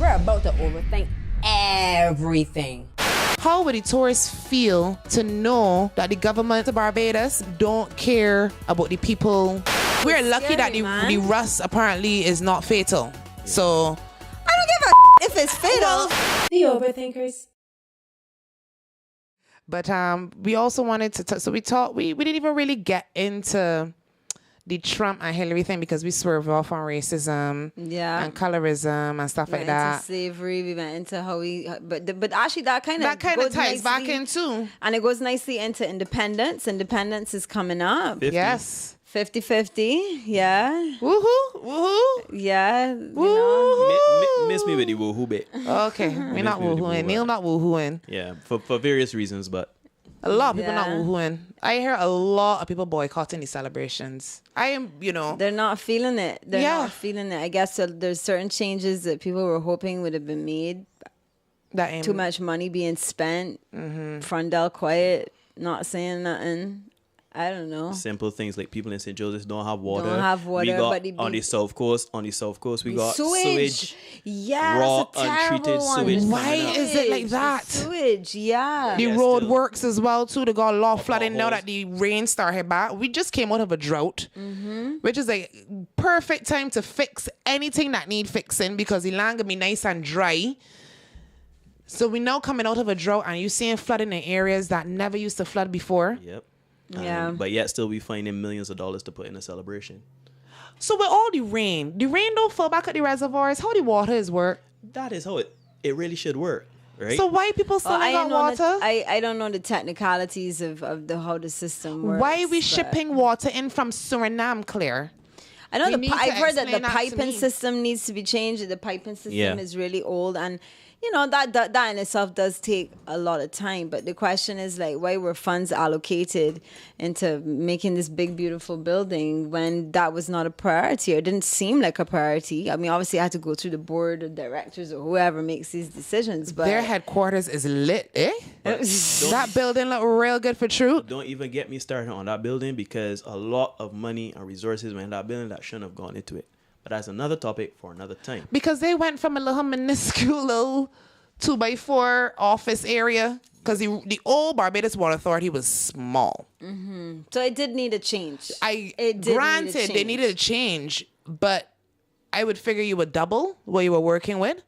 We're about to overthink everything. How would the tourists feel to know that the government of Barbados don't care about the people? We're lucky that the rust apparently is not fatal. So I don't give a if it's fatal. The Overthinkers. But we also wanted to so we didn't even really get into the Trump and Hillary thing because we swerved off on racism and colorism and stuff like that. Into slavery, we went into how but actually that kind of ties nicely, back in too. And it goes nicely into independence. Independence is coming up. 50. Yes. 50-50, yeah. Woohoo. Yeah. Miss me with the woohoo bit. Okay. We're not woohooing. Neil not woohooing. Yeah, for various reasons, but a lot of people not woohooing. I hear a lot of people boycotting these celebrations. I am, They're not feeling it. They're not feeling it. I guess there's certain changes that people were hoping would have been made. Too much money being spent. Frondell quiet, not saying nothing. I don't know. Simple things like people in St. Joseph don't have water. We but on the south coast, we got sewage. Yeah, raw, that's a terrible untreated one. sewage. Why is it like that? Sewage, yeah. The road works as well too. They got a lot of flooding now that the rain started back. We just came out of a drought, which is a perfect time to fix anything that need fixing because the land gonna be nice and dry. So we now coming out of a drought and you seeing flooding in areas that never used to flood before. Yep. Yeah. But yet still we finding millions of dollars to put in a celebration. So with all the rain don't fall back at the reservoirs. How the water is work? That is how it really should work, right? So why people still got water? I don't know the technicalities of how the system works. Why are we shipping water in from Suriname, Claire? I know I've heard that the piping system needs to be changed. The piping system is really old and that in itself does take a lot of time. But the question is why were funds allocated into making this big, beautiful building when that was not a priority or it didn't seem like a priority? I mean, obviously I had to go through the board of directors or whoever makes these decisions. But their headquarters is lit, eh? That building look real good for truth. Don't even get me started on that building because a lot of money and resources went in that building that shouldn't have gone into it. But that's another topic for another time. Because they went from a little minuscule little 2x4 office area. Because the old Barbados Water Authority was small. Mm-hmm. So it did need a change. Granted, they needed a change. But I would figure you would double what you were working with.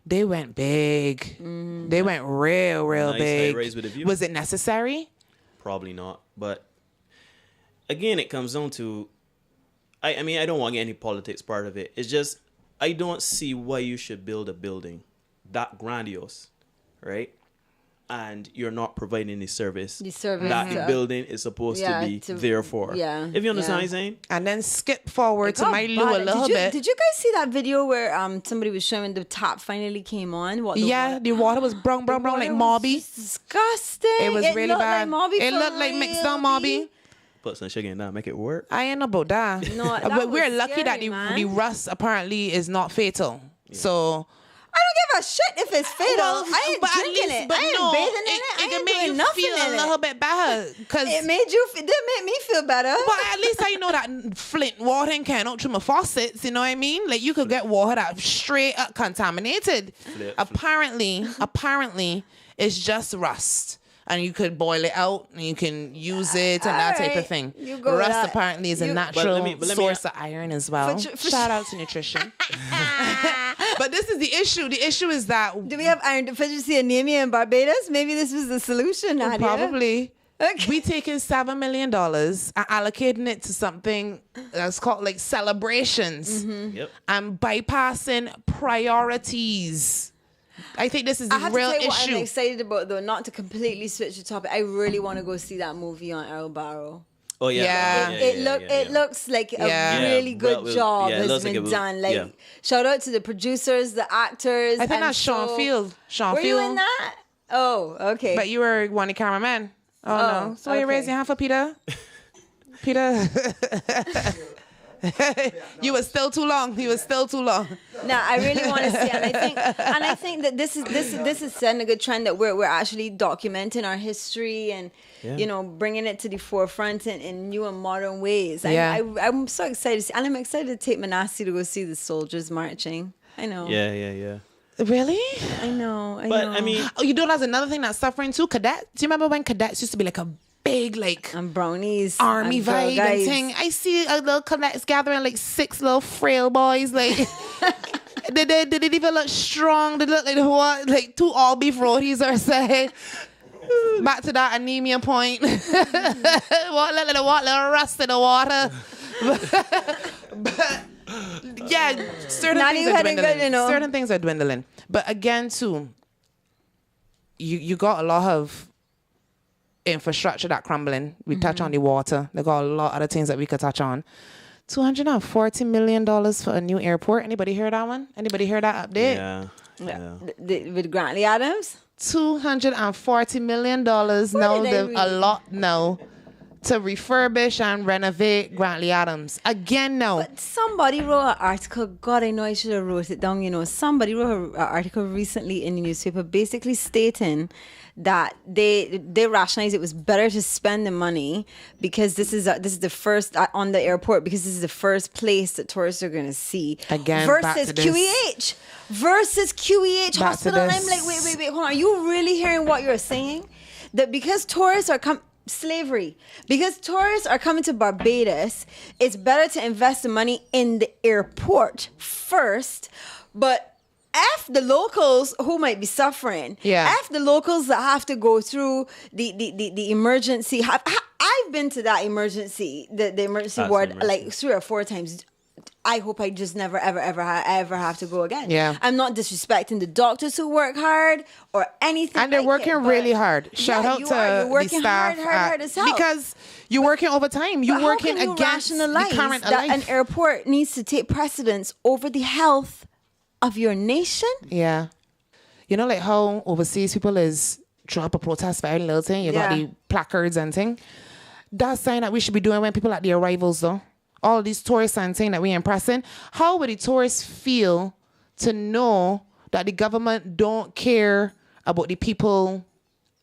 They went big. Mm-hmm. They went real nice big. With a view. Was it necessary? Probably not. But again, it comes down to... I mean, I don't want to get any politics part of it. It's just, I don't see why you should build a building that grandiose, right? And you're not providing the service that the building is supposed to be there for. Yeah. If you understand what I'm saying? And then skip forward to my Lou a little bit. Did you guys see that video where somebody was showing the tap finally came on? The water was brown like Mobby. Disgusting. It was really bad. It looked like mixed down Mobby. Put some sugar in that, make it work. I ain't know about that. No, but we're lucky that the rust apparently is not fatal. Yeah. So I don't give a shit if it's fatal. I ain't drinking it. I ain't bathing in it. I ain't doing nothing in it. It feel a little bit better because it did make me feel better. But at least I know that Flint water can't out through my faucets. You know what I mean? Like you could get water that straight up contaminated. Apparently, it's just rust. And you could boil it out and you can use it and that type of thing. Rust apparently is a natural source of iron as well. Shout out to nutrition. But this is the issue. The issue is that... Do we have iron deficiency anemia in Barbados? Maybe this was the solution, Nadia. Probably. Okay. We taking $7 million and allocating it to something that's called like celebrations. Mm-hmm. Yep. And bypassing priorities. I think this is the real issue. What I'm excited about, though, not to completely switch the topic. I really want to go see that movie on Earl Barrow. Oh yeah. It looks like a really good job has been done. Like shout out to the producers, the actors. I think that's Sean Field. Were you in that? Oh, okay. But you were one of the cameramen. Oh no. So you raise your hand for Peter. Peter. You were still too long. No, I really want to see, and I think that this is setting a good trend that we're actually documenting our history and bringing it to the forefront in new and modern ways. I'm so excited to see, and I'm excited to take Manassi to go see the soldiers marching. I know. Yeah. Really? I know. But I mean, Oh, you know that's another thing that's suffering too. Cadets. Do you remember when cadets used to be like a big and brownies, army and vibe guys. and thing? I see a little cadets gathering like 6 little frail boys like. Did they even look strong? Did they look like what? Like 2 all beef rotis or say? Back to that anemia point. What little rust in the water. But yeah, certain things are dwindling. Good, Certain things are dwindling. But again, too, you got a lot of infrastructure that crumbling. We touch on the water. They got a lot of other things that we could touch on. $240 million for a new airport. Anybody hear that one? Anybody hear that update? Yeah. With Grantley Adams? $240 million now. A lot now to refurbish and renovate Grantley Adams. Again, no. But somebody wrote an article. God, I know I should have wrote it down. Somebody wrote an article recently in the newspaper basically stating that they rationalized it was better to spend the money because this is the first on the airport because this is the first place that tourists are going to see. Again, versus QEH. Versus QEH Back hospital. And I'm like, wait, hold on. Are you really hearing what you're saying? That because tourists are slavery. Because tourists are coming to Barbados, it's better to invest the money in the airport first. But F the locals who might be suffering. Yeah. F the locals that have to go through the emergency. I've been to that emergency, the emergency ward like 3 or 4 times. I hope I just never, ever have to go again. Yeah. I'm not disrespecting the doctors who work hard or anything. And they're working really hard. Shout out to the staff. Hard as hell. Because you're working overtime. You're working against the current that life. An airport needs to take precedence over the health of your nation. Yeah. You know, like how overseas people is throwing up a protest for every little thing. You got the placards and thing. That's something that we should be doing when people at the arrivals, though. All these tourists and thing that we're impressing. How would the tourists feel to know that the government don't care about the people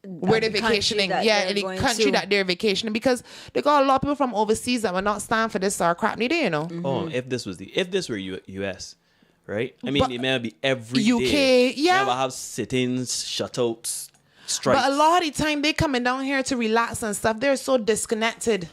where they're vacationing? Yeah, in the country that they're vacationing. Because they got a lot of people from overseas that will not stand for this crap neither, you know. Oh, if this were US, right? I mean, it may be every UK, day. yeah. Never have sit-ins, shutouts, strikes. But a lot of the time they coming down here to relax and stuff. They're so disconnected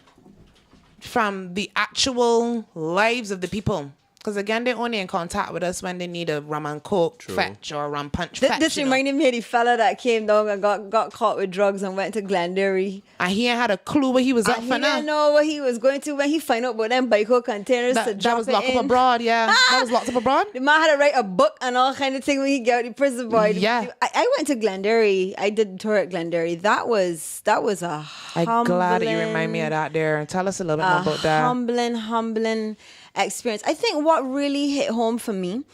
from the actual lives of the people. Because again, they're only in contact with us when they need a rum and coke fetch or a rum punch fetch. This reminded me of the fella that came down and got caught with drugs and went to Glenderry. And he ain't had a clue what he was up for now. He didn't know what he was going to when he found out about them Baiko containers to drop that was locked it up in. abroad, yeah. That was locked up abroad. The man had to write a book and all kind of thing when he got out of prison, boy. Yeah. I went to Glenderry. I did a tour at Glenderry. That was a humbling... I'm glad that you remind me of that there. Tell us a little bit more about that. Humbling experience. I think what really hit home for me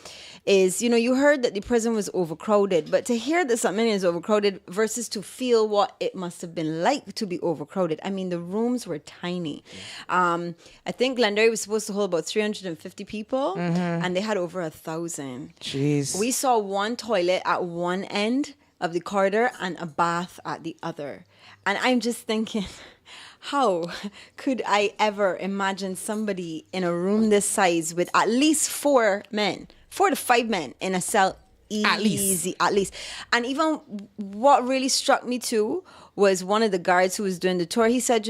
is, you heard that the prison was overcrowded, but to hear that something is overcrowded versus to feel what it must have been like to be overcrowded. I mean, the rooms were tiny. I think Glenderry was supposed to hold about 350 people, and they had over 1,000. Jeez. We saw one toilet at one end of the corridor and a bath at the other. And I'm just thinking... How could I ever imagine somebody in a room this size with at least 4 to 5 men in a cell? At least. And even what really struck me too was one of the guards who was doing the tour. He said,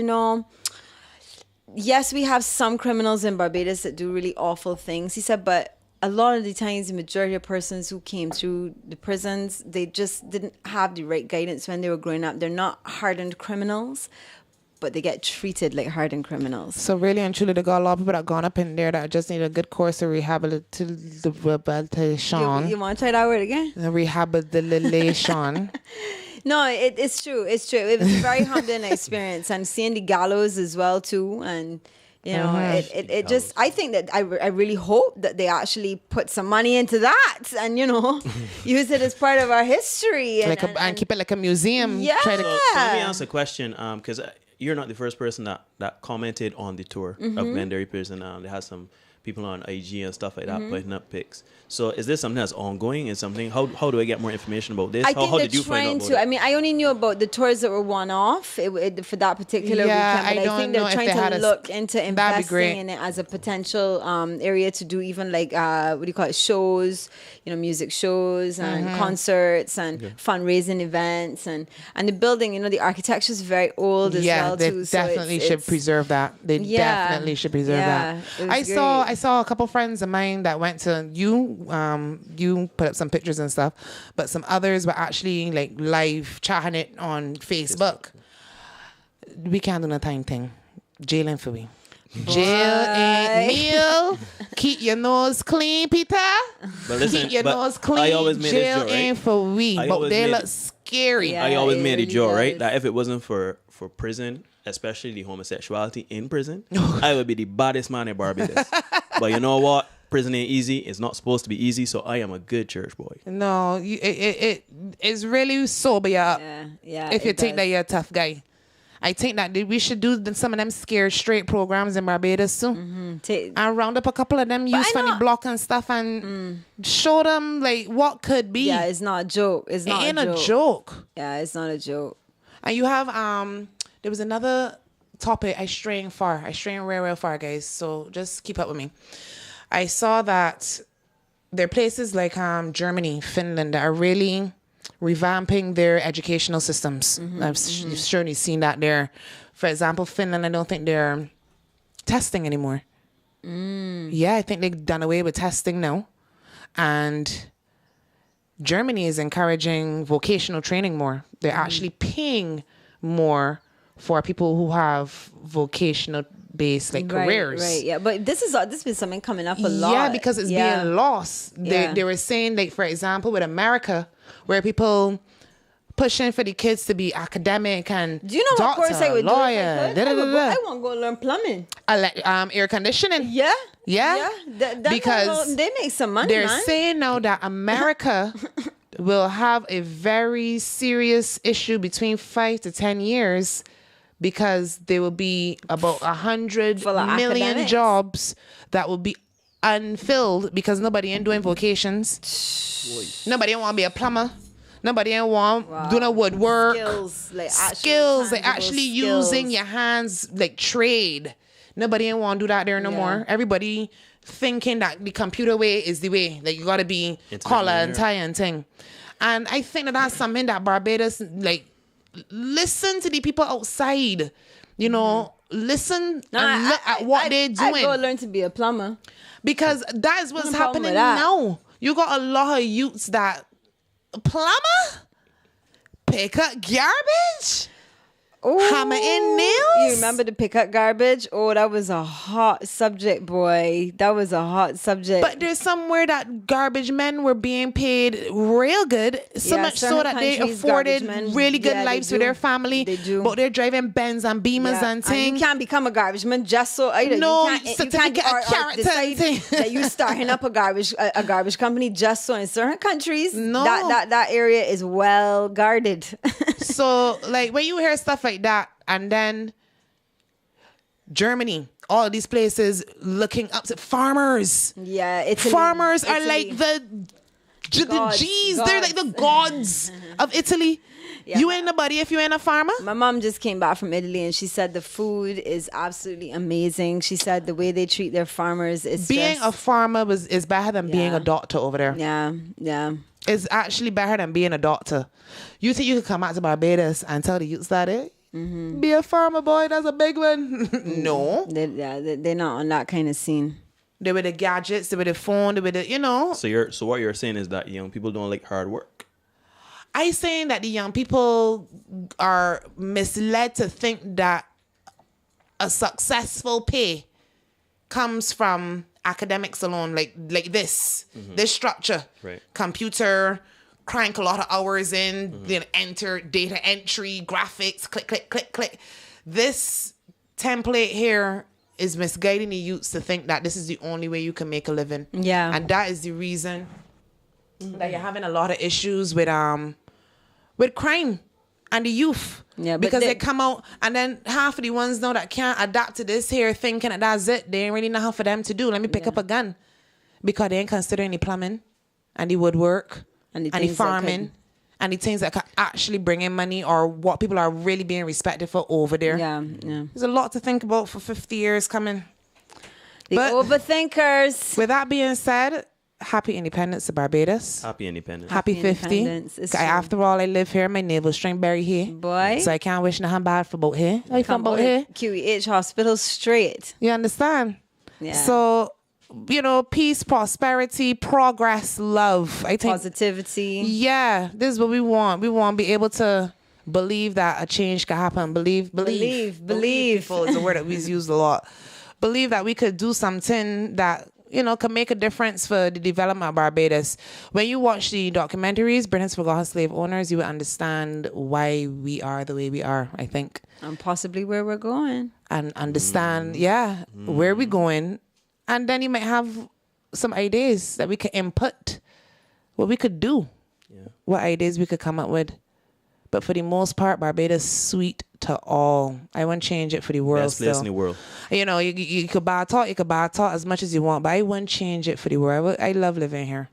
yes, we have some criminals in Barbados that do really awful things. He said, but a lot of the times, the majority of persons who came through the prisons, they just didn't have the right guidance when they were growing up. They're not hardened criminals, but they get treated like hardened criminals. So really and truly, they got a lot of people that gone up in there that just need a good course of rehabilitation. You want to try that word again? Rehabilitation. No, it's true. It's true. It was a very humbling experience, and seeing the gallows as well too, and it just. I think that I really hope that they actually put some money into that, and use it as part of our history, and keep it like a museum. Yeah. So let me ask a question, because you're not the first person that commented on the tour of Glenderry Prison. They had some people on IG and stuff like that putting up pics. So is this something that's ongoing? Is something how do I get more information about this? I think how they're did you find trying out about to. it? I mean, I only knew about the tours that were one-off for that particular weekend. But I think they're trying to look into investing in it as a potential area to do even like what do you call it, shows, music shows and concerts and fundraising events and the building. The architecture is very old as well too. They definitely should preserve that. They definitely should preserve that. I saw a couple friends of mine that went to you put up some pictures and stuff, but some others were actually like live chatting it on Facebook. We can't do no thing. Jailing for we. Jail ain't meal. Keep your nose clean, Peter. But listen, keep your nose clean. I always made Jail it joke, right? ain't for we. But they look scary. Yeah, I always made really a joke, does. right? That if it wasn't for prison, especially the homosexuality in prison, I would be the baddest man in Barbados. But you know what? Prison ain't easy. It's not supposed to be easy. So I am a good church boy. No, it's really sober you up. Yeah. If you think that you're a tough guy. I think that we should do some of them scared straight programs in Barbados too. And round up a couple of them youth funny block and stuff and show them like what could be. Yeah, it's not a joke. It ain't a joke. Yeah, it's not a joke. And you have there was another topic. I straying real far, guys. So just keep up with me. I saw that there are places like Germany, Finland that are really revamping their educational systems. I've surely seen that there. For example, Finland, I don't think they're testing anymore. Yeah, I think they've done away with testing now. And Germany is encouraging vocational training more. They're actually paying more for people who have vocational based careers. Right, yeah. But this is something coming up a lot. Yeah, because it's being lost. They were saying, like, for example, with America, where people pushing for the kids to be academic and do you know doctor, what course I would lawyer, do? I want to go learn plumbing. Air conditioning. Yeah. Because they make some money, they're saying now that America will have a very serious issue between 5 to 10 years because there will be about 100 million academics. jobs that will be unfilled because nobody ain't doing vocations. Nobody ain't want to be a plumber. Nobody ain't want do no woodwork. Skills, like actually using your hands, like trade. Nobody ain't want to do that there no more. Everybody thinking that the computer way is the way. Like you got to be collar and tie and thing. And I think that's something that Barbados, like, listen to the people outside. Listen and look at what they're doing. I go learn to be a plumber. Because that is what's happening now. You got a lot of youths that plumber, pick up garbage, hammer in nails. You remember the pick up garbage? Oh, that was a hot subject, boy. That was a hot subject. But there's somewhere that garbage men were being paid real good, so much so that they afforded really good lives with their family. They do. But they're driving Benz and Beamers and things. And you can't become a garbage man just so certificate of character and thing. That you starting up a garbage company just so in certain countries. No, that area is well guarded. So like when you hear stuff like that, and then Germany, all these places looking up to farmers. Yeah, Italy. Farmers are like the G's. They're like the gods of Italy. Yeah, you ain't nobody if you ain't a farmer. My mom just came back from Italy and she said the food is absolutely amazing. She said the way they treat their farmers is being a farmer is better than being a doctor over there. Yeah. It's actually better than being a doctor. You think you could come out to Barbados and tell the youths that be a farmer, boy, that's a big one. No. They're not on that kind of scene. They with the gadgets, they with the phone, they with the, So what you're saying is that young people don't like hard work? I'm saying that the young people are misled to think that a successful pay comes from academics alone, like this structure. Right. Computer, crank a lot of hours in, then enter data entry, graphics, click. This template here is misguiding the youths to think that this is the only way you can make a living. Yeah. And that is the reason that you're having a lot of issues with crime and the youth. Yeah, because they come out and then half of the ones now that can't adapt to this here thinking that that's it. They ain't really know how for them to do. Let me pick up a gun. because they ain't consider any plumbing and the woodwork and the farming and the things that can actually bring in money or what people are really being respected for over there. Yeah. There's a lot to think about for 50 years coming. The overthinkers. With that being said, happy independence to Barbados. Happy independence. Happy 50. After all, I live here. My navel string buried here. Boy. So I can't wish nothing bad for both here. How you from both here? QEH Hospital straight. You understand? Yeah. So, peace, prosperity, progress, love. I think positivity. Yeah, this is what we want. We want to be able to believe that a change can happen. Believe. People is a word that we use a lot. Believe that we could do something that can make a difference for the development of Barbados. When you watch the documentaries, Britain's Forgotten Slave Owners, you will understand why we are the way we are, I think. And possibly where we're going. And understand, where we're going. And then you might have some ideas that we could input, what we could do, what ideas we could come up with. But for the most part, Barbados is sweet to all. I wouldn't change it for the world. Best place in the world. You could buy a talk as much as you want, but I wouldn't change it for the world. I love living here.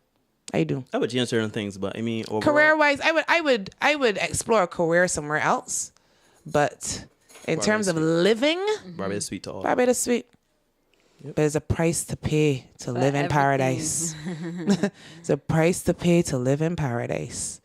I do. I would change certain things, but I mean, overall, career-wise, I would explore a career somewhere else. But in terms of living, Barbados sweet to all. Barbados sweet. Yep. But there's a price to pay to live in paradise. There's a price to pay to live in paradise.